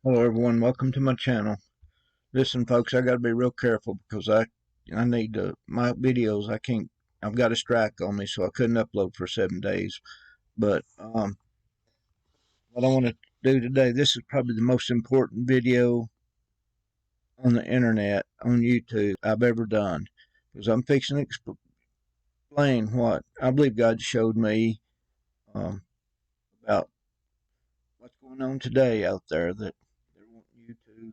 Hello everyone, welcome to my channel. Listen folks, I gotta be real careful because I need to, my videos, I've got a strike on me, so I couldn't upload for 7 days. But what I want to do today, this is probably the most important video on the internet, on YouTube, I've ever done. Because I'm fixing to explain what I believe God showed me about what's going on today out there that they're wanting you to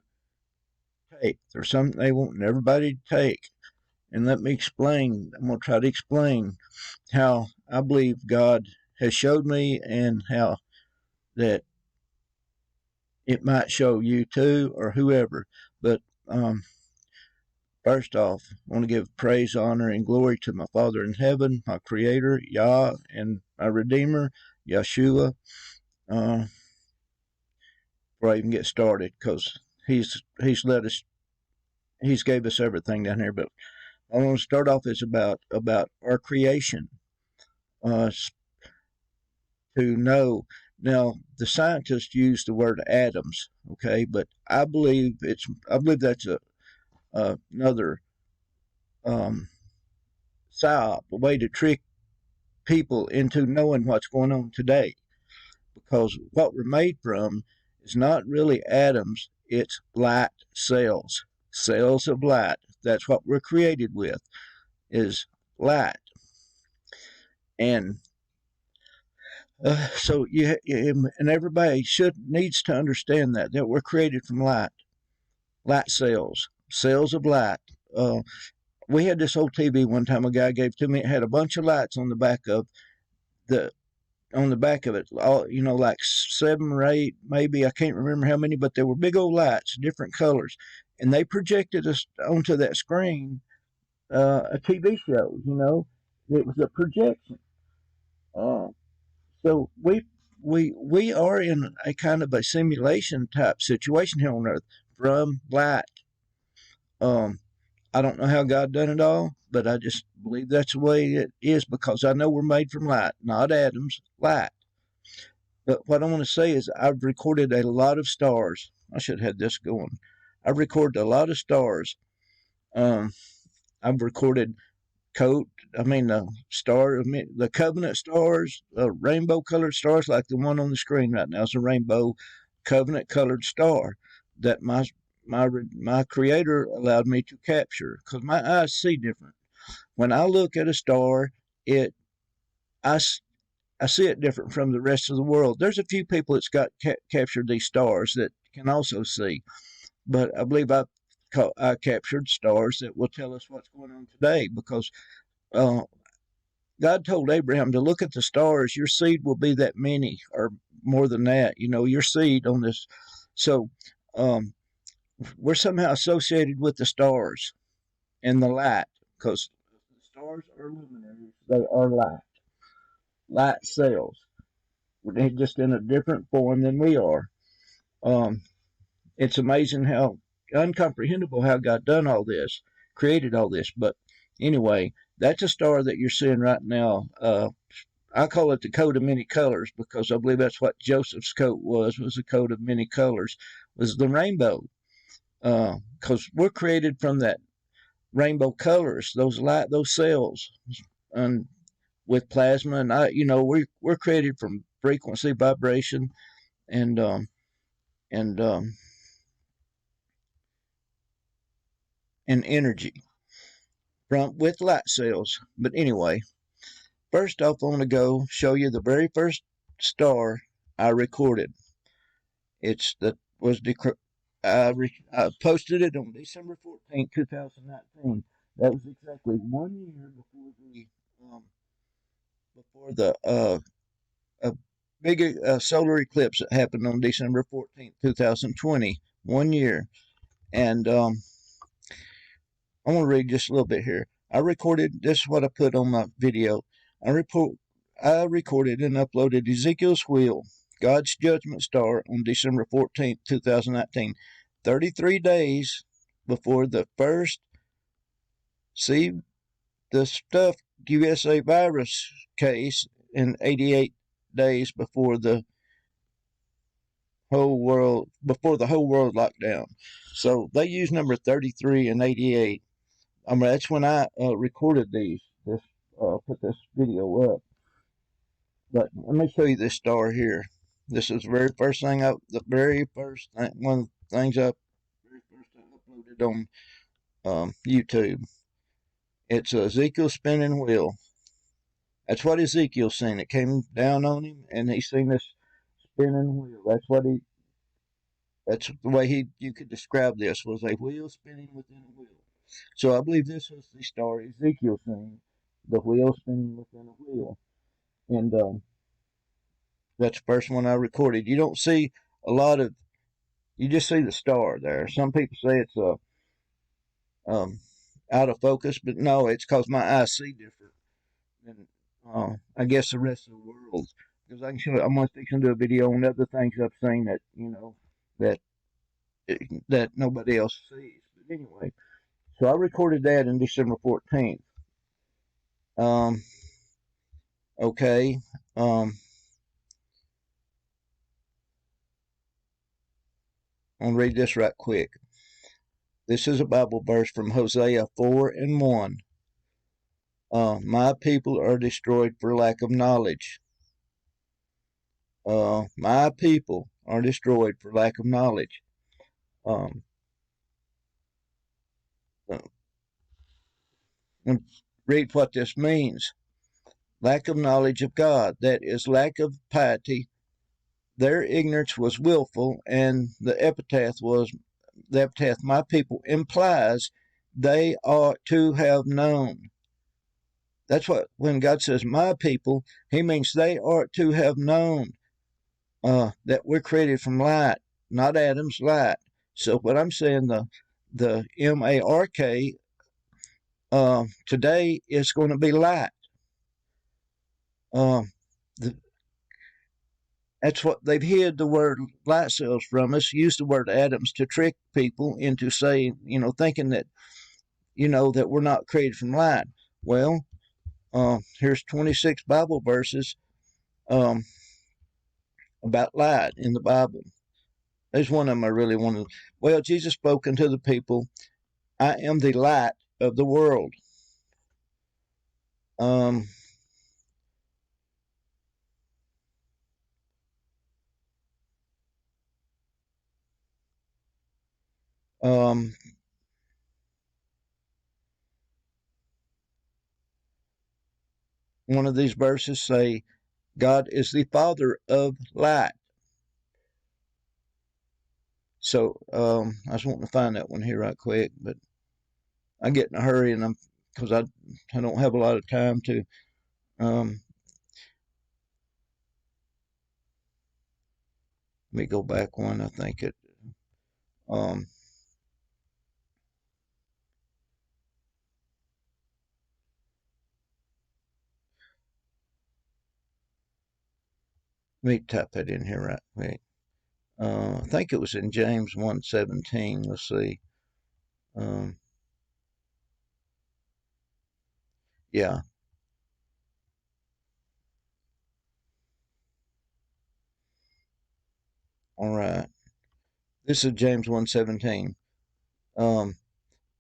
take. There's something they want everybody to take. And let me explain. I'm going to try to explain how I believe God has showed me and how that it might show you too or whoever. But first off, I want to give praise, honor, and glory to my Father in heaven, my Creator YAH, and my Redeemer Yeshua. Before I even get started, because He's let us, He's gave us everything down here. But I want to start off is about our creation. To know. Now, the scientists use the word atoms, okay, but I believe that's another psyop, a way to trick people into knowing what's going on today, because what we're made from is not really atoms; it's light cells of light. That's what we're created with, is light, and so and everybody needs to understand that we're created from light cells of light. We had this old TV one time a guy gave to me. It had a bunch of lights on the back of it, all like 7 or 8, maybe, I can't remember how many, but they were big old lights, different colors, and they projected us onto that screen, a TV show. It was a projection. So we are in a kind of a simulation type situation here on Earth from light. I don't know how God done it all, but I just believe that's the way it is, because I know we're made from light, not atoms, light. But what I want to say is I've recorded a lot of stars. I should have had this going. I've recorded a lot of stars. I've recorded the covenant stars, rainbow colored stars, like the one on the screen right now is a rainbow covenant colored star that my Creator allowed me to capture, because my eyes see different. When I look at a star, I see it different from the rest of the world. There's a few people that's got captured these stars that can also see, but I believe I captured stars that will tell us what's going on today, because God told Abraham to look at the stars. Your seed will be that many, or more than that. Your seed on this. So we're somehow associated with the stars and the light, because the stars are luminaries. They are light cells. They're just in a different form than we are. It's amazing how incomprehensible how God done all this, created all this. But anyway, that's a star that you're seeing right now. I call it the coat of many colors, because I believe that's what Joseph's coat was a coat of many colors, was the rainbow. Because we're created from that rainbow colors, those cells, and with plasma, and we're created from frequency, vibration, and energy with light cells. But anyway, first off, I want to go show you the very first star I recorded. I posted it on December 14th, 2019. That was exactly 1 year before the big solar eclipse that happened on December 14th, 2020. 1 year. And I want to read just a little bit here. I recorded, this is what I put on my video. I recorded and uploaded Ezekiel's Wheel, God's Judgment Star, on December 14th, 2019. 33 days before the first the stuffed USA virus case, and 88 days before the whole before the whole world locked down. So they use number 33 and 88. That's when I recorded put this video up. But let me show you this star here. This is the very first thing one of the things I uploaded on YouTube. It's Ezekiel's spinning wheel. That's what Ezekiel seen. It came down on him, and he seen this spinning wheel. That's the way you could describe this, was a wheel spinning within a wheel. So I believe this was the star Ezekiel seen, the wheel spinning within a wheel. And that's the first one I recorded. You don't see you just see the star there. Some people say it's out of focus, but no, it's because my eyes see different than I guess the rest of the world. Because I'm going to do a video on other things I've seen that that that nobody else sees. But anyway, so I recorded that in December 14th. Okay. I'll read this right quick. This is a Bible verse from Hosea 4:1. My people are destroyed for lack of knowledge. My people are destroyed for lack of knowledge. And read what this means. Lack of knowledge of God, that is, lack of piety. Their ignorance was willful, and the epitaph, my people, implies they ought to have known. That's what, when God says my people, he means they ought to have known that we're created from light, not Adam's light. So what I'm saying, the M-A-R-K, today is going to be light. That's what they've hid the word light cells from us, used the word atoms to trick people into saying, thinking that, that we're not created from light. Well, here's 26 Bible verses about light in the Bible. There's one of them I really wanted. Well, Jesus spoke unto the people, I am the light of the world. One of these verses say, God is the Father of light. So I was wanting to find that one here right quick, but I get in a hurry, and because I don't have a lot of time to. Let me go back one. I think it. Let me type that in here right quick. I think it was in James 1:17. Let's see. Yeah. All right. This is James 1:17.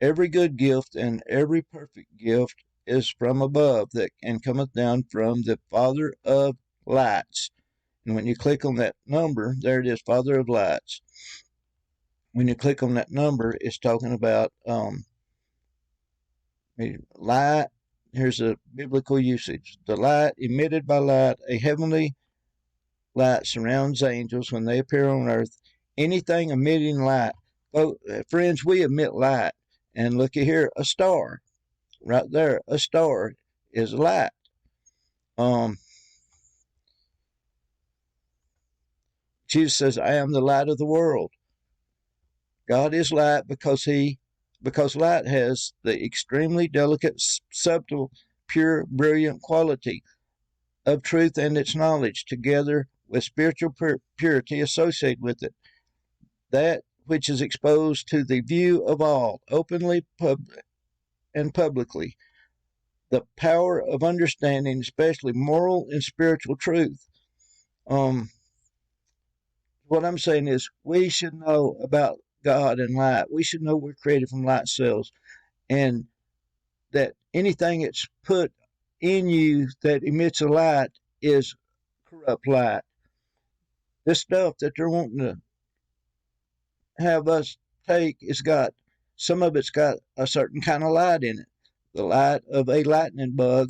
Every good gift and every perfect gift is from above, and cometh down from the Father of lights. And when you click on that number, there it is, Father of lights. When you click on that number, it's talking about light. Here's a biblical usage. The light emitted by light, a heavenly light surrounds angels when they appear on earth. Anything emitting light. Oh, friends, we emit light. And looky here, a star. Right there, a star is light. Jesus says, I am the light of the world. God is light because light has the extremely delicate, subtle, pure, brilliant quality of truth and its knowledge, together with spiritual purity associated with it. That which is exposed to the view of all, openly and publicly. The power of understanding, especially moral and spiritual truth. what I'm saying is we should know about God and light. We should know we're created from light cells, and that anything that's put in you that emits a light is corrupt light. This stuff that they're wanting to have us take, it's got, some of it's got a certain kind of light in it. The light of a lightning bug,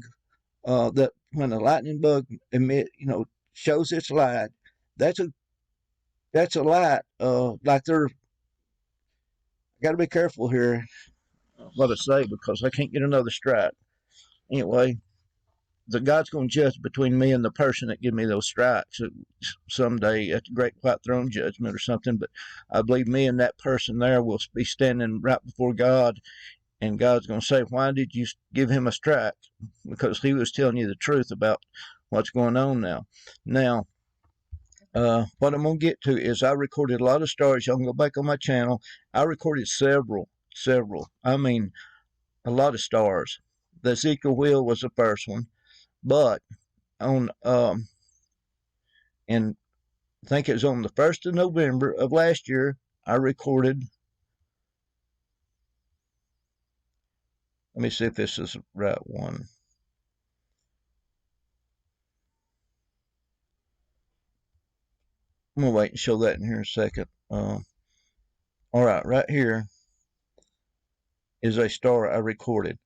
that when a lightning bug shows its light, that's a light. Like they're, got to be careful here what I say because I can't get another strike. Anyway, the God's going to judge between me and the person that give me those strikes someday at the great white throne judgment or something. But I believe me and that person there will be standing right before God, and God's going to say, "Why did you give him a strike?" Because he was telling you the truth about what's going on now. Now, what I'm going to get to is I recorded a lot of stories. Y'all can go back on my channel. I recorded several. I mean, a lot of stars. The Ezekiel wheel was the first one, but on and I think it was on the 1st of November of last year, I recorded. Let me see if this is the right one. I'm going to wait and show that in here in a second. All right, right here is a star I recorded.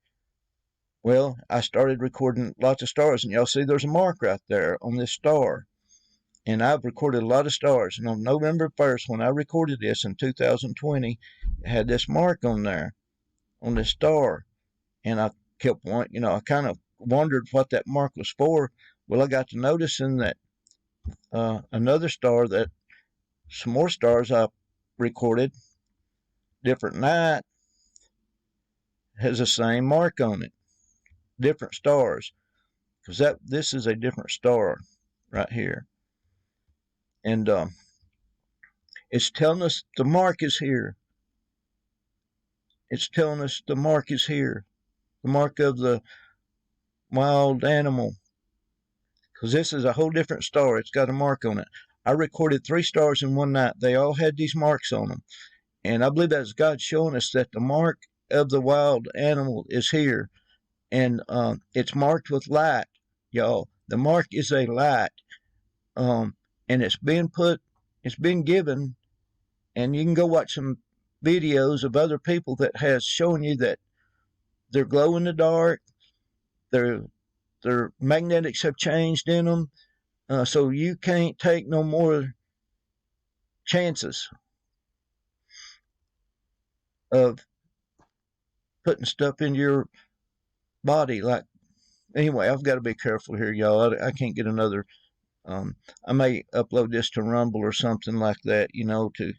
Well, I started recording lots of stars, and y'all see there's a mark right there on this star. And I've recorded a lot of stars. And on November 1st, when I recorded this in 2020, it had this mark on there, on this star. And I kept wanting, I kind of wondered what that mark was for. Well, I got to noticing that another star, that some more stars I recorded, different night, has the same mark on it. Different stars, because this is a different star right here, and it's telling us the mark is here. It's telling us the mark is here, the mark of the wild animal, because this is a whole different star. It's got a mark on it. I recorded 3 stars in one night. They all had these marks on them. And I believe that's God showing us that the mark of the wild animal is here. And it's marked with light, y'all. The mark is a light. And it's been given. And you can go watch some videos of other people that has shown you that they're glow in the dark. Their magnetics have changed in them. So you can't take no more chances of putting stuff in your body. Like, anyway, I've got to be careful here, y'all. I can't get another. I may upload this to Rumble or something like that, to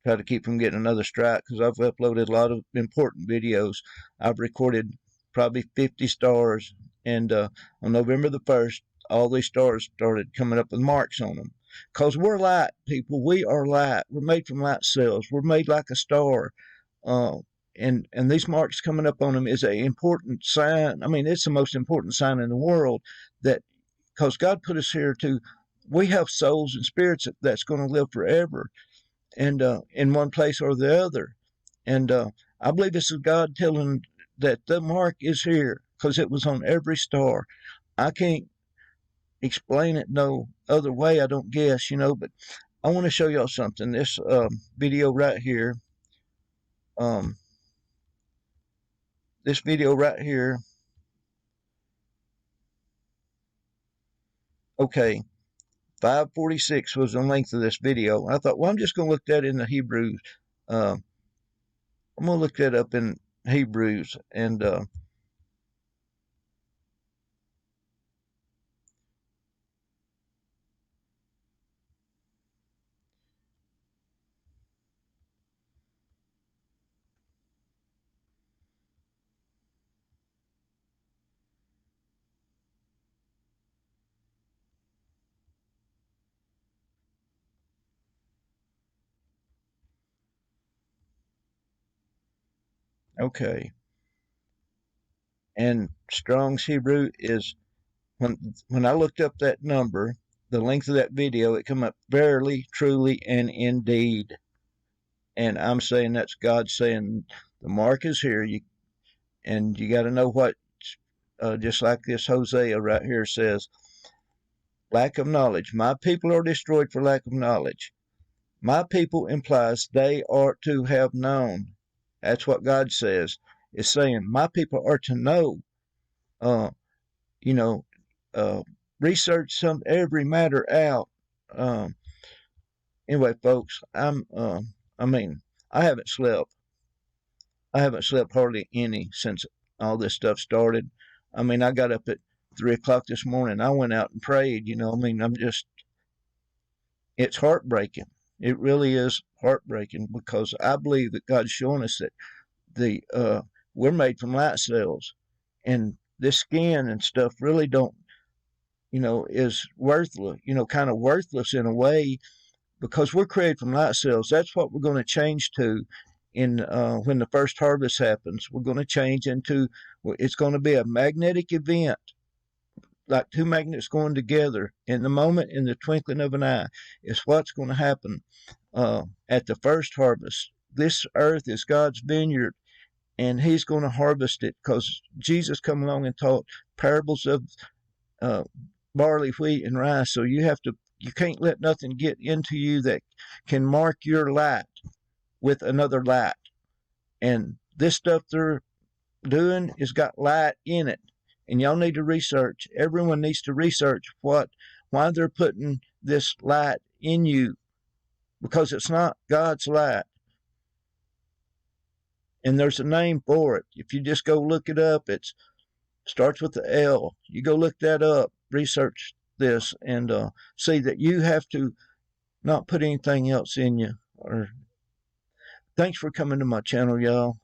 try to keep from getting another strike, because I've uploaded a lot of important videos. I've recorded probably 50 stars, and on November the 1st, all these stars started coming up with marks on them. Because we're light, people. We are light. We're made from light cells. We're made like a star. Uh, and these marks coming up on them is an important sign. I mean, it's the most important sign in the world, that because God put us here we have souls and spirits that's going to live forever, and in one place or the other. And I believe this is God telling that the mark is here because it was on every star. I can't explain it no other way, I don't guess, but I want to show y'all something. This video right here, um, this video right here, okay, 5:46 was the length of this video. I thought, well, I'm just going to look that in the Hebrews. Uh, I'm going to look that up in Hebrews, and okay. And Strong's Hebrew is, when I looked up that number, the length of that video, it come up verily, truly, and indeed. And I'm saying that's God saying the mark is here. And you got to know what, just like this Hosea right here says, lack of knowledge. My people are destroyed for lack of knowledge. My people implies they are to have known. That's what God says. It's saying my people are to know. Uh, you know, research every matter out. Um, anyway, folks, I mean, I haven't slept. I haven't slept hardly any since all this stuff started. I mean, I got up at 3 o'clock this morning. I went out and prayed. I mean, it's heartbreaking. It really is heartbreaking because I believe that God's showing us that we're made from light cells, and this skin and stuff really don't, is worthless. Kind of worthless in a way because we're created from light cells. That's what we're going to change to in when the first harvest happens. We're going to change into, it's going to be a magnetic event, like two magnets going together in the moment, in the twinkling of an eye. Is what's going to happen at the first harvest. This earth is God's vineyard, and He's going to harvest it because Jesus come along and taught parables of barley, wheat, and rice. So you can't let nothing get into you that can mark your light with another light. And this stuff they're doing has got light in it. And y'all need to research. Everyone needs to research why they're putting this light in you, because it's not God's light. And there's a name for it. If you just go look it up, it starts with the L. You go look that up, research this, and see that you have to not put anything else in you. Thanks for coming to my channel, y'all.